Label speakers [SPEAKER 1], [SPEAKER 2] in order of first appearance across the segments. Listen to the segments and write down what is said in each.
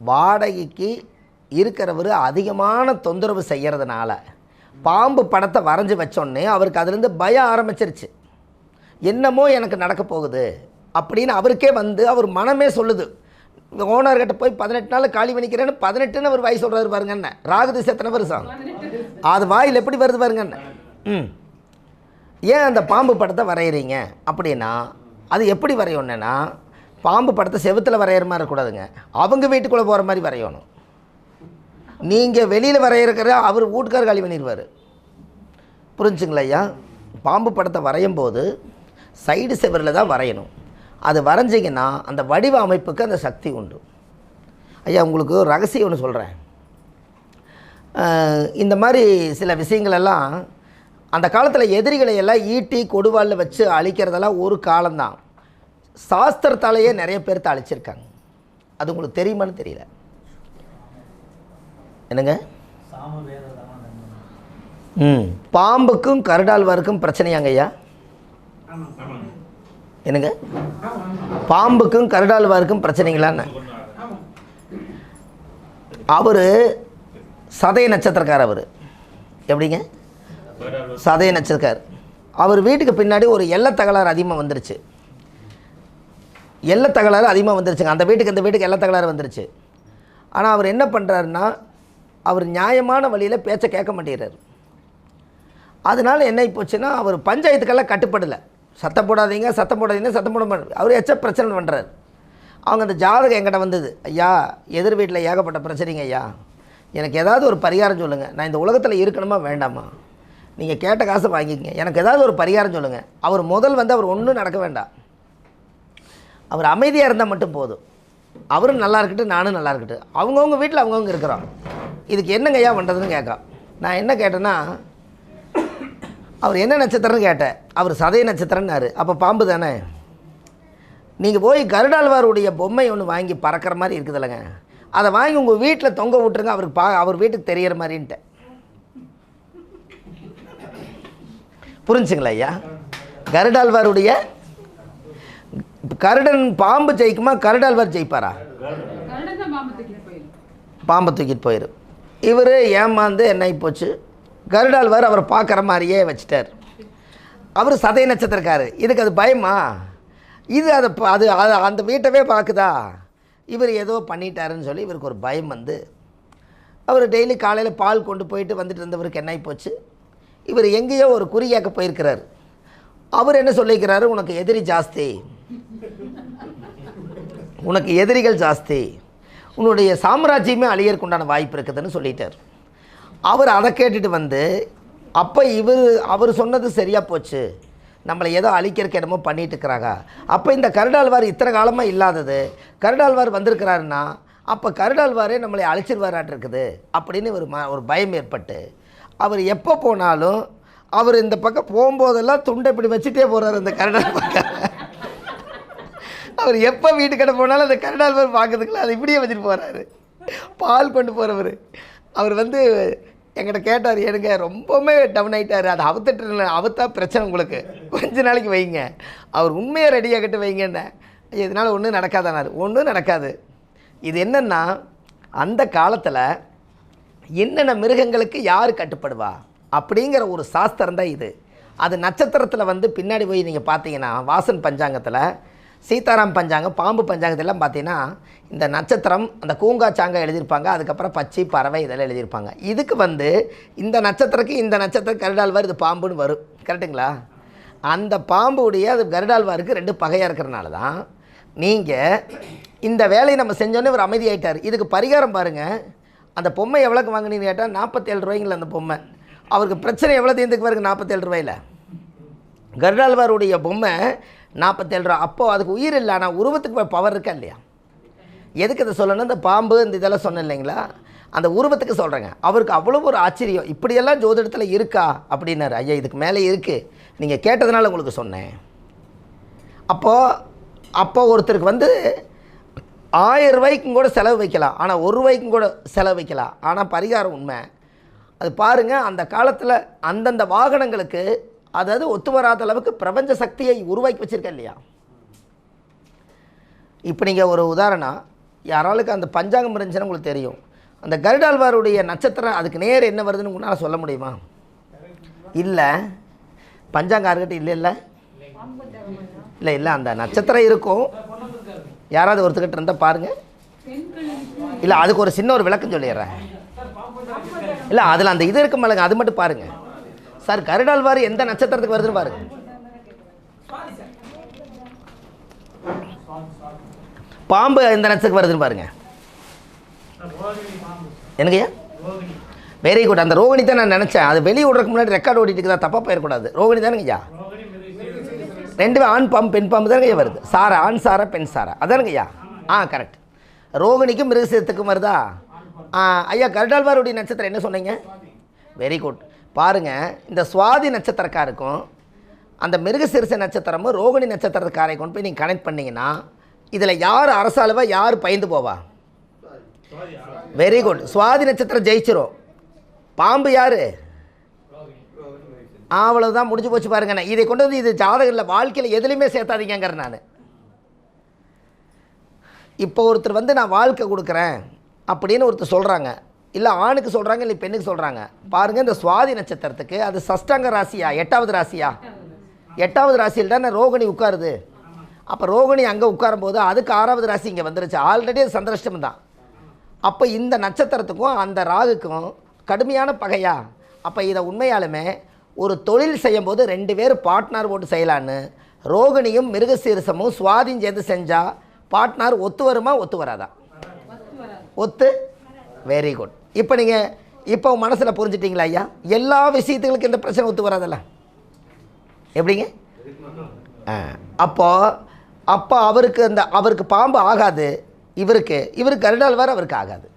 [SPEAKER 1] வாடகைக்கு இருக்கிறவர் அதிகமான தொந்தரவு செய்கிறதுனால பாம்பு படத்தை வரைஞ்சி வச்சோடனே அவருக்கு அதுலேருந்து பயம் ஆரம்பிச்சிருச்சு. என்னமோ எனக்கு நடக்க போகுது அப்படின்னு அவருக்கே வந்து அவர் மனமே சொல்லுது. ஓனர்கிட்ட போய் 18 நாள் காலி பண்ணிக்கிறேன்னு 18ன்னு அவர் வாய் சொல்கிறாரு பாருங்க. என்ன ராகு திசை எத்தனை வருஷம் அது வாயில் எப்படி வருது பாருங்க. என்ன ஏன் அந்த பாம்பு படத்தை வரைகிறீங்க அப்படின்னா அது எப்படி வரையணுன்னா பாம்பு படத்தை செவுத்தில் வரைகிற மாதிரி இருக்கக்கூடாதுங்க. அவங்க வீட்டுக்குள்ளே போகிற மாதிரி வரையணும். நீங்கள் வெளியில் வரைகிற அவர் வீட்டுக்கார் காலி பண்ணிடுவார். புரிஞ்சுங்களா ஐயா? பாம்பு படத்தை வரையும் போது சைடு செவரில் தான் வரையணும். அது வரைஞ்சிங்கன்னா அந்த வடிவ அமைப்புக்கு அந்த சக்தி உண்டு. ஐயா உங்களுக்கு ஒரு ரகசியம் ஒன்று சொல்கிறேன். இந்த மாதிரி சில விஷயங்களெல்லாம் அந்த காலத்தில் எதிரிகளை எல்லாம் ஈட்டி கொடுவாளில் வச்சு அழிக்கிறதெல்லாம் ஒரு காலம்தான். சாஸ்திரத்தாலேயே நிறைய பேர்த்த அழிச்சிருக்காங்க. அது உங்களுக்கு தெரியுமான்னு தெரியல. என்னங்க? பாம்புக்கும் கருடாழ்வாருக்கும் பிரச்சனையாங்க ஐயா? என்னங்க? பாம்புக்கும் கருடாழ்வாருக்கும் பிரச்சனைங்களான்னு? அவர் சதய நட்சத்திரக்கார். அவர் எப்படிங்க? சதய நட்சத்திரக்கார். அவர் வீட்டுக்கு பின்னாடி ஒரு எல்லை தகராறு அதிகமாக வந்துருச்சு. எல்லை தகராறு அதிகமாக வந்துருச்சுங்க. அந்த வீட்டுக்கு இந்த வீட்டுக்கு எல்லை தகராறு வந்துருச்சு. ஆனால் அவர் என்ன பண்ணுறாருன்னா அவர் நியாயமான வழியில் பேச்சை கேட்க மாட்டேங்கிறார். அதனால் என்ன போச்சுன்னா அவர் பஞ்சாயத்துக்கெல்லாம் கட்டுப்படலை. சத்தம் போடாதீங்க சத்தம் போடாதீங்க சத்தம் போட மாட்டார். அவர் எச்ச பிரச்சனை பண்ணுறாரு. அவங்க அந்த ஜாதகம் என்கிட்ட வந்தது. ஐயா எதிர் வீட்டில் ஏகப்பட்ட பிரச்சனைங்க ஐயா, எனக்கு ஏதாவது ஒரு பரிகாரம் சொல்லுங்கள். நான் இந்த உலகத்தில் இருக்கணுமா வேண்டாமா? நீங்கள் கேட்ட காசை வாங்கிக்கங்க, எனக்கு ஏதாவது ஒரு பரிகாரம் சொல்லுங்கள். அவர் முதல் வந்து அவர் ஒன்றும் நடக்க வேண்டாம், அவர் அமைதியாக இருந்தால் மட்டும் போதும். அவரும் நல்லா இருக்கட்டும் நானும் நல்லா இருக்கட்டும். அவங்கவுங்க வீட்டில் அவங்கவுங்க இருக்கிறோம். இதுக்கு என்னங்க ஐயா பண்ணுறதுன்னு கேட்கலாம். நான் என்ன கேட்டேன்னா அவர் என்ன நட்சத்திரம்னு கேட்டேன். அவர் சதய நட்சத்திரம்னாரு. அப்போ பாம்பு தானே. நீங்கள் போய் கருடாழ்வாருடைய பொம்மை ஒன்று வாங்கி பறக்கிற மாதிரி இருக்குது இல்லைங்க, அதை வாங்கி உங்கள் வீட்டில் தொங்க விட்டுருங்க, அவருக்கு அவர் வீட்டுக்கு தெரிகிற மாதிரின்ட்டு. புரிஞ்சுங்களா ஐயா? கருடாழ்வாருடைய கருடன் பாம்பு ஜெயிக்குமா கருடாழ்வார் ஜெயிப்பாரா? பாம்பை தூக்கிட்டு போயிடும். இவர் ஏமாந்து என்ன போச்சு, கருடாழ்வார் அவரை பார்க்குற மாதிரியே வச்சுட்டார். அவர் சதய நட்சத்திரக்காரு. இதுக்கு அது பயமா? இது அதை அது அந்த வீட்டவே பார்க்குதா? இவர் ஏதோ பண்ணிட்டாருன்னு சொல்லி இவருக்கு ஒரு பயம் வந்து அவர் டெய்லி காலையில் பால் கொண்டு போயிட்டு வந்துட்டு இருந்தவருக்கு என்ன போச்சு, இவர் எங்கேயோ ஒரு குறி கேட்க போயிருக்கிறார். அவர் என்ன சொல்லிக்கிறாரு, உனக்கு எதிரி ஜாஸ்தி, உனக்கு எதிரிகள் ஜாஸ்தி, உன்னுடைய சாம்ராஜ்யமே அழியறக்கு உண்டான வாய்ப்பு இருக்குதுன்னு சொல்லிட்டார். அவர் அதை கேட்டுட்டு வந்து அப்போ அவர் சொன்னது சரியாக போச்சு, நம்மளை ஏதோ அழிக்கிறக்கு என்னமோ பண்ணிட்டு இருக்கிறாங்க. அப்போ இந்த கருடாழ்வார் இத்தனை காலமாக இல்லாதது கருடாழ்வார் வந்திருக்கிறாருன்னா அப்போ கருடாழ்வாரே நம்மளை அழிச்சிருவாராட்டு இருக்குது அப்படின்னு ஒரு பயம் ஏற்பட்டு அவர் எப்போ போனாலும் அவர் இந்த பக்கம் போகும்போதெல்லாம் துண்டை இப்படி வச்சுட்டே போகிறார். அந்த கருடாழ்வார் பக்கம் அவர் எப்போ வீட்டுக்கிட்ட போனாலும் அந்த கருடாழ்வார் பார்க்கறதுக்குள்ள அது இப்படியே வச்சுட்டு போகிறாரு. பால் கொண்டு போகிறவர் அவர் வந்து என்கிட்ட கேட்டார், எனக்கு ரொம்பவுமே டவுன் ஆகிட்டார், அது அவத்தா பிரச்சனை, உங்களுக்கு கொஞ்ச நாளைக்கு வைங்க, அவர் உண்மையை ரெடியாகிட்டு வைங்கன்னு. இதனால் ஒன்றும் நடக்காதானார். ஒன்றும் நடக்காது. இது என்னென்னா அந்த காலத்தில் என்னென்ன மிருகங்களுக்கு யார் கட்டுப்படுவா அப்படிங்கிற ஒரு சாஸ்திரம் தான் இது. அது நட்சத்திரத்தில் வந்து பின்னாடி போய் நீங்கள் பார்த்தீங்கன்னா வாசன் பஞ்சாங்கத்தில், சீதாராம் பஞ்சாங்கம், பாம்பு பஞ்சாங்கத்திலாம் பார்த்தீங்கன்னா இந்த நட்சத்திரம் அந்த கூங்கா சாங்கா எழுதியிருப்பாங்க. அதுக்கப்புறம் பச்சை பறவை இதெல்லாம் எழுதியிருப்பாங்க. இதுக்கு வந்து இந்த நட்சத்திரக்கு இந்த நட்சத்திரம் கருடாழ்வார் இது பாம்புன்னு வரும். கரெக்டுங்களா? அந்த பாம்புடைய அது கருடாழ்வாருக்கு 2 பகையாக இருக்கிறனால தான் நீங்கள் இந்த வேலையை நம்ம செஞ்சோன்னே ஒரு அமைதியாயிட்டார். இதுக்கு பரிகாரம் பாருங்கள். அந்த பொம்மை எவ்வளோக்கு வாங்கினீங்கன்னு கேட்டால் 47 ரூபாய்ங்களா அந்த பொம்மை. அவருக்கு பிரச்சனை எவ்வளோ தீர்ந்துக்கு பாருங்க, 47 ரூபாயில். கருடாழ்வாருடைய பொம்மை 47 ரூபா. அப்போது அதுக்கு உயிர் இல்லை, ஆனால் உருவத்துக்கு பவர் இருக்கா இல்லையா? எதுக்கு அதை சொல்லணும், இந்த பாம்பு இந்த இதெல்லாம் சொன்னேன் இல்லைங்களா, அந்த உருவத்துக்கு சொல்கிறேங்க. அவருக்கு அவ்வளோ ஒரு ஆச்சரியம், இப்படியெல்லாம் ஜோதிடத்தில் இருக்கா அப்படின்னாரு. ஐயா இதுக்கு மேலே இருக்குது, நீங்கள் கேட்டதுனால உங்களுக்கு சொன்னேன். அப்போ ஒருத்தருக்கு வந்து 1000 ரூபாய்க்கும் கூட செலவு வைக்கலாம், ஆனால் 1 ரூபாய்க்கும் கூட செலவு வைக்கலாம். ஆனால் பரிகாரம் உண்மை. அது பாருங்கள், அந்த காலத்தில் அந்தந்த வாகனங்களுக்கு அதாவது ஒத்து வராத அளவுக்கு பிரபஞ்ச சக்தியை உருவாக்கி வச்சுருக்கேன் இல்லையா? இப்போ நீங்கள் ஒரு உதாரணம், யாராளுக்கு அந்த பஞ்சாங்கம் இருந்துச்சுன்னா உங்களுக்கு தெரியும். அந்த கருடாழ்வாருடைய நட்சத்திரம் அதுக்கு நேர் என்ன வருதுன்னு உங்களால் சொல்ல முடியுமா? இல்லை, பஞ்சாங்கம் யாருக்கிட்ட இல்லை இல்லை இல்லை இல்லை அந்த நட்சத்திரம் இருக்கும். யாராவது ஒருத்தர்கிட்ட இருந்தால் பாருங்கள். இல்லை, அதுக்கு ஒரு சின்ன ஒரு விளக்கம் சொல்லிடுறேன். இல்லை, அதில் அந்த இது இருக்கு மேலங்க, அது மட்டும் பாருங்கள் சார். கருடாழ்வார் எந்த நட்சத்திரத்துக்கு வருதுன்னு பாருங்க. பாம்பு எந்த நட்சத்திரத்துக்கு வருதுன்னு பாருங்க. எனக்குயா வெரி குட். அந்த ரோகிணி தான் நான் நினச்சேன். அது வெளியே விட்றதுக்கு முன்னாடி ரெக்கார்டு ஓடிட்டு இருக்குதா, தப்பாக போயிடக்கூடாது. ரோகிணி தானுங்கய்யா. ரெண்டுமே ஆண் பாம்பு பெண் பாம்பு தானுங்கய்யா வருது. சாரா ஆண் சாரா பெண் சாரா அதானுங்கய்யா. கரெக்ட். ரோகிணிக்கும் மிருகசீரத்துக்கும் வருதா? ஐயா கருடாழ்வாருடைய நட்சத்திரம் என்ன சொன்னீங்க? Very good. பாருங்கள், இந்த சுவாதி நட்சத்திரக்காருக்கும் அந்த மிருகசீரிஷ நட்சத்திரமும் ரோகிணி நட்சத்திரக்காரை கொண்டு போய் நீங்கள் கனெக்ட் பண்ணிங்கன்னா இதில் யார் அரசாளுவா, யார் பயந்து போவா? Very good. சுவாதி நட்சத்திரம் ஜெயிச்சிரும். பாம்பு யார்? அவ்வளோதான், முடிஞ்சு போச்சு பாருங்கண்ணே. இதை கொண்டு வந்து இது ஜாதகத்தில் வாழ்க்கையில் எதுலையுமே சேர்த்தாதீங்கிற நான். இப்போ ஒருத்தர் வந்து நான் வாழ்க்கை கொடுக்குறேன் அப்படின்னு ஒருத்தர் சொல்கிறாங்க. இல்லை ஆணுக்கு சொல்கிறாங்க, இல்லை பெண்ணுக்கு சொல்கிறாங்க. பாருங்கள், இந்த சுவாதி நட்சத்திரத்துக்கு அது சஷ்டாங்க ராசியா, 8வது ராசியா? 8வது ராசியில் தானே ரோகிணி உட்காருது. அப்போ ரோகிணி அங்கே உட்காரும் போது அதுக்கு 6வது ராசி இங்கே வந்துருச்சு. ஆல்ரெடி அது சந்திராஷ்டமம் தான். அப்போ இந்த நட்சத்திரத்துக்கும் அந்த ராகுக்கும் கடுமையான பகையா? அப்போ இதை உண்மையாலுமே ஒரு தொழில் செய்யும்போது 2 பேர் பார்ட்னர் போட்டு செய்யலான்னு ரோகிணியும் மிருகசீரிசமும் சுவாதியும் சேர்ந்து செஞ்சால் பார்ட்னர் ஒத்து வருமா, ஒத்து வராதா? ஒத்து. Very good. இப்போ நீங்கள் இப்போ மனசில் புரிஞ்சிட்டிங்களா ஐயா? எல்லா விஷயத்துகளுக்கும் இந்த பிரச்சனை ஒத்து வராதல்ல, எப்படிங்க? அப்போ அவருக்கு பாம்பு ஆகாது, இவருக்கு கருடாழ்வார் அவருக்கு ஆகாது.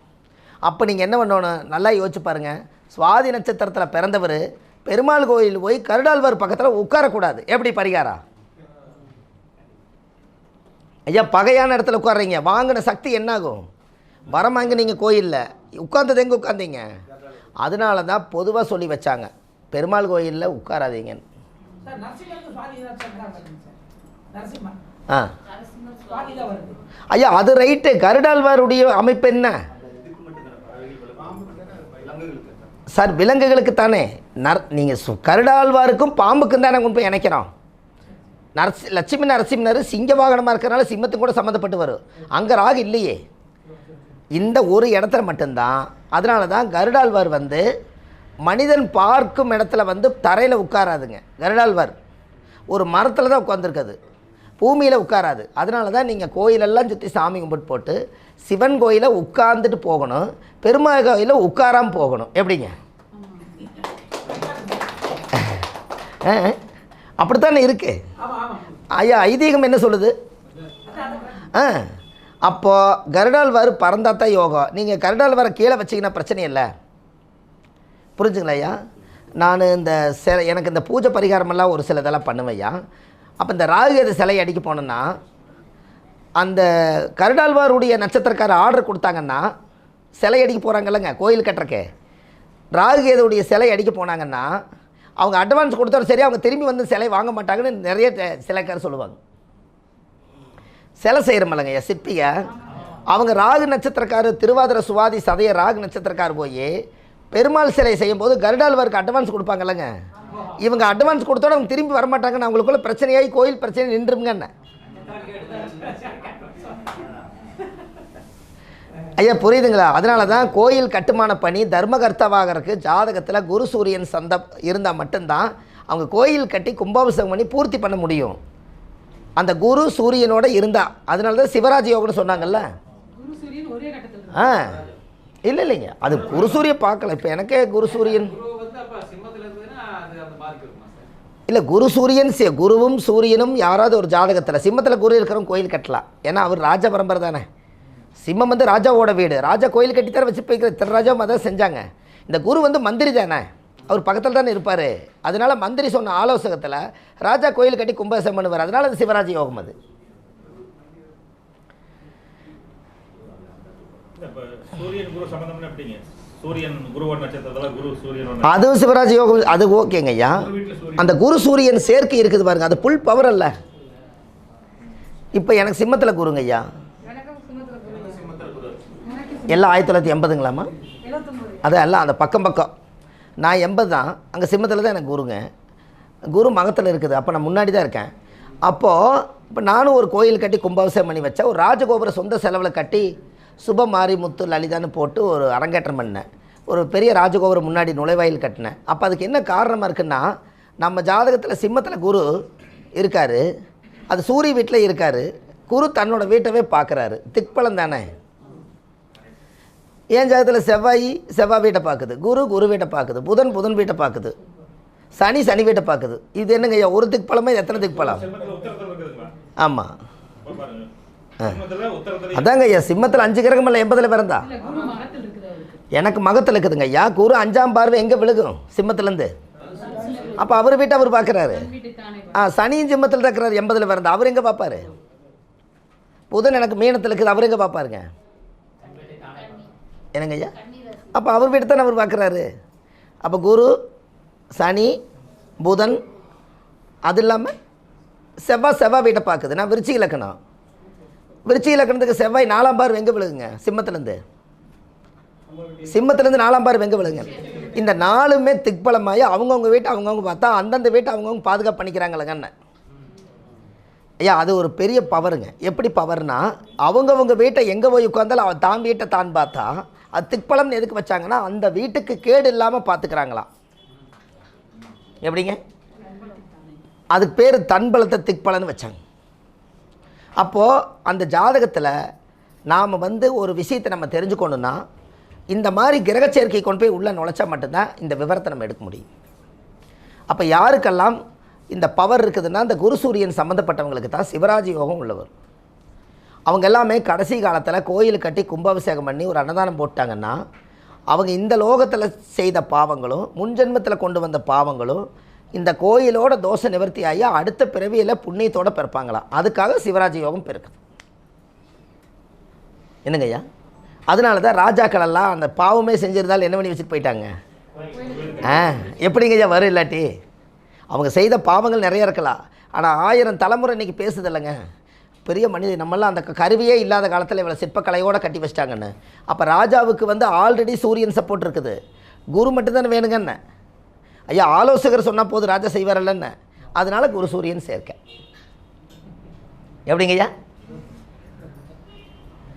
[SPEAKER 1] அப்போ நீங்கள் என்ன பண்ணணும், நல்லா யோசிச்சு பாருங்கள். சுவாதி நட்சத்திரத்தில் பிறந்தவர் பெருமாள் கோயில் போய் கருடாழ்வார் பக்கத்தில் உட்காரக்கூடாது. எப்படி பரிகாரா? ஐயா பகையான இடத்துல உட்கார்றீங்க, வாங்கின சக்தி என்னாகும்? வரமாங்க. நீங்கள் கோயிலில் உட்கார்ந்தது எங்கே உட்காந்தீங்க? அதனால தான் பொதுவாக சொல்லி வச்சாங்க, பெருமாள் கோயிலில் உட்காராதீங்கன்னு. ஐயா அது ரைட்டு. கருடாழ்வாருடைய அமைப்பு என்ன சார்? விலங்குகளுக்கு தானே. நீங்கள் கருடாழ்வாருக்கும் பாம்புக்கும் தானே கொண்டு போய் இணைக்கிறோம். லட்சுமி நரசிம்மர் சிங்க வாகனமாக இருக்கிறனால சிம்மத்துக்கு கூட சம்மந்தப்பட்டு வரும். அங்கே ராகு இல்லையே, இந்த ஒரு இடத்துல மட்டும்தான். அதனால தான் கருடாழ்வார் வந்து மனிதன் பார்க்கும் இடத்துல வந்து தரையில் உட்காராதுங்க. கருடாழ்வார் ஒரு மரத்தில் தான் உட்காந்துருக்குது, பூமியில் உட்காராது. அதனால தான் நீங்கள் கோயிலெல்லாம் சுற்றி சாமி கும்பிட்டு போட்டு சிவன் கோயிலை உட்கார்ந்துட்டு போகணும், பெருமாள் கோயிலில் உட்காராமல் போகணும். எப்படிங்க? அப்படித்தானே இருக்கு ஐயா. ஐதீகம் என்ன சொல்லுது? அப்போது கருடாழ்வார் பறந்தாத்தான் யோகம். நீங்கள் கருடாழ்வாரை கீழே வச்சிங்கன்னா பிரச்சனை இல்லை. புரிஞ்சுங்களா ஐயா? நான் இந்த எனக்கு இந்த பூஜை பரிகாரமெல்லாம் ஒரு சில இதெல்லாம் பண்ணுவேய்யா. அப்போ இந்த ராகுகேது சிலை அடிக்க போனோன்னா அந்த கருடாழ்வாருடைய நட்சத்திரக்கார ஆர்டர் கொடுத்தாங்கன்னா சிலை அடிக்க போகிறாங்கல்லங்க கோயில் கட்டுறக்கு, ராகுகேதுடைய சிலை அடிக்க போனாங்கன்னா அவங்க அட்வான்ஸ் கொடுத்தாலும் சரி, அவங்க திரும்பி வந்து சிலை வாங்க மாட்டாங்கன்னு நிறைய சிலைக்காரர் சொல்லுவாங்க. சிலை செய்கிறமல்லங்க சிற்பிய, அவங்க ராகு நட்சத்திரக்காரர் திருவாதிரை சுவாதி சதய ராகு நட்சத்திரக்காரர் போய் பெருமாள் சிலை செய்யும்போது கருடாழ்வாருக்கு அட்வான்ஸ் கொடுப்பாங்கல்லங்க. இவங்க அட்வான்ஸ் கொடுத்தோட அவங்க திரும்பி வரமாட்டாங்கன்னு அவங்களுக்குள்ள பிரச்சனையாகி கோயில் பிரச்சனை நின்றுங்க. ஐயா புரியுதுங்களா? அதனால தான் கோயில் கட்டுமான பணி தர்மகர்த்தாவாகிறதுக்கு ஜாதகத்தில் குரு சூரியன் சந்தம் இருந்தால் மட்டும்தான் அவங்க கோயில் கட்டி கும்பாபிஷேகம் பண்ணி பூர்த்தி பண்ண முடியும். அந்த குரு சூரியனோட இருந்தா. அதனால தான் சிவராஜ் யோகம்னு சொன்னாங்கல்ல. இல்லை இல்லைங்க, அது குரு சூரியன் பார்க்கல. இப்போ எனக்கே குரு சூரியன் இல்லை, குரு சூரியன் குருவும் சூரியனும் யாராவது ஒரு ஜாதகத்தில் சிம்மத்தில் குரு இருக்கிறவங்க கோயில் கட்டலாம். ஏன்னா அவர் ராஜ பரம்பரை தானே. சிம்மம் வந்து ராஜாவோட வீடு, ராஜா கோயில் கட்டித்தர வச்சு போய்க்கிற திருராஜாவும் அதான் செஞ்சாங்க. இந்த குரு வந்து மந்திரி தானே, அவர் பக்கத்தில் தானே இருப்பார். அதனால மந்திரி சொன்ன ஆலோசகத்தில் ராஜா கோயில் கட்டி கும்பாபிஷேகம் பண்ணுவார். அதனால அது சிவராஜ் யோகம். அது அதுவும் சிவராஜ் யோகம். அது ஓகேங்க ஐயா. அந்த குரு சூரியன் சேர்க்கை இருக்குது பாருங்க, அது புல் பவர் அல்ல. இப்போ எனக்கு சிம்மத்தில் குருங்க ஐயா. எல்லாம் 1980ங்களாம்மா? அது எல்லாம் அந்த பக்கம் நான் 80 தான். அங்கே சிம்மத்தில் தான் எனக்கு குருங்க. குரு மகத்தில் இருக்குது. அப்போ நான் முன்னாடி தான் இருக்கேன். அப்போது இப்போ நானும் ஒரு கோயில் கட்டி கும்பாபிஷேகம் பண்ணி வச்சேன். ஒரு ராஜகோபுரம் சொந்த செலவில் கட்டி சுப மாரி முத்து லலிதான்னு போட்டு ஒரு அரங்கேற்றம் பண்ணேன். ஒரு பெரிய ராஜகோபுரம் முன்னாடி நுழைவாயில் கட்டினேன். அப்போ அதுக்கு என்ன காரணமாக இருக்குன்னா, நம்ம ஜாதகத்தில் சிம்மத்தில் குரு இருக்கார், அது சூரிய வீட்டில் இருக்கார். குரு தன்னோட வீட்டவே பார்க்குறாரு. திக்பலம் தானே. என் ஜாதகத்தில் செவ்வாய் வீட்டை பார்க்குது, குரு வீட்டை பார்க்குது, புதன் வீட்டை பார்க்குது, சனி வீட்டை பார்க்குது. இது என்னங்க ஐயா, ஒரு திக்பலமே எத்தனை திக்பலம்? ஆமாம், அதாங்க ஐயா. சிம்மத்தில் 5 கிரகம் இல்லை, 80ல் பிறந்தா. எனக்கு மகத்தில் இருக்குதுங்க ஐயா. குரு 5ஆம் பார்வை எங்கே விழுகும்? சிம்மத்துலேருந்து. அப்போ அவர் வீட்டை அவர் பார்க்குறாரு. சனியும் சிம்மத்தில் தான் இருக்கிறார், 80ல் பிறந்தா. அவர் எங்கே பார்ப்பார்? புதன் எனக்கு மீனத்தில் இருக்குது, அவர் எங்கே பார்ப்பாருங்க? என்னங்க ஐயா? அப்போ அவர் வீட்டை தானே அவர் பார்க்குறாரு. அப்போ குரு, சனி, புதன், அது இல்லாமல் செவ்வாய் வீட்டை பார்க்குது. நான் விருச்சிக இலக்கணம். விருச்சிக இலக்கணத்துக்கு செவ்வாய் 4ஆம் பார்வை எங்கே விழுகுங்க? சிம்மத்துலேருந்து 4ஆம் பார்வை எங்கே விழுகுங்க? இந்த 4மே திக்பலமாகி அவங்கவுங்க வீட்டை அவங்கவுங்க பார்த்தா அந்தந்த வீட்டை அவங்கவுங்க பாதுகாப்பு பண்ணிக்கிறாங்களங்கன்னு ஐயா. அது ஒரு பெரிய பவருங்க. எப்படி பவர்னா, அவங்கவுங்க வீட்டை எங்கே போய் உட்காந்தாலும் அவன் தான் வீட்டை தான் பார்த்தா அது திக்பலம்னு எதுக்கு வச்சாங்கன்னா, அந்த வீட்டுக்கு கேடு இல்லாமல் பார்த்துக்கிறாங்களாம். எப்படிங்க? அதுக்கு பேர் தன்பலத்தை திக்பலன்னு வச்சாங்க. அப்போது அந்த ஜாதகத்தில் நாம் ஒரு விஷயத்தை நம்ம தெரிஞ்சுக்கணுன்னா, இந்த மாதிரி கிரக சேர்க்கை கொண்டு போய் உள்ளே நுழைச்சா மட்டும்தான் இந்த விவரத்தை நம்ம எடுக்க முடியும். அப்போ யாருக்கெல்லாம் இந்த பவர் இருக்குதுன்னா, இந்த குரு சூரியன் சம்மந்தப்பட்டவங்களுக்கு தான் சிவராஜ யோகம் உள்ளவர். அவங்க எல்லாமே கடைசி காலத்தில் கோயில் கட்டி கும்பாபிஷேகம் பண்ணி ஒரு அன்னதானம் போட்டாங்கன்னா, அவங்க இந்த லோகத்தில் செய்த பாவங்களும் முன்ஜென்மத்தில் கொண்டு வந்த பாவங்களும் இந்த கோயிலோட தோஷ நிவர்த்தி ஆகி அடுத்த பிறவியில் புண்ணியத்தோடு பிறப்பாங்களாம். அதுக்காக சிவராஜ யோகம் பிறக்குது. என்னங்க ஐயா? அதனால தான் ராஜாக்கள் எல்லாம் அந்த பாவமே செஞ்சிருந்தாலும் என்ன பண்ணி வச்சுட்டு போயிட்டாங்க. எப்படிங்க ஐயா வரும்? இல்லாட்டி அவங்க செய்த பாவங்கள் நிறைய இருக்கலாம், ஆனால் 1000 தலைமுறை இன்றைக்கி பேசுது இல்லைங்க. பெரிய மனிதன் நம்மளாம் அந்த கருவியே இல்லாத காலத்தில் இவ்வளோ சிற்பக்கலையோடு கட்டி வச்சிட்டாங்கன்னு. அப்போ ராஜாவுக்கு ஆல்ரெடி சூரியன் சப்போர்ட் இருக்குது, குரு மட்டும்தானே வேணுங்கன்னு ஐயா. ஆலோசகர் சொன்னால் போது ராஜா செய்வாரல்லன்னு. அதனால் குரு சூரியன் சேர்க்க. எப்படிங்க ஐயா?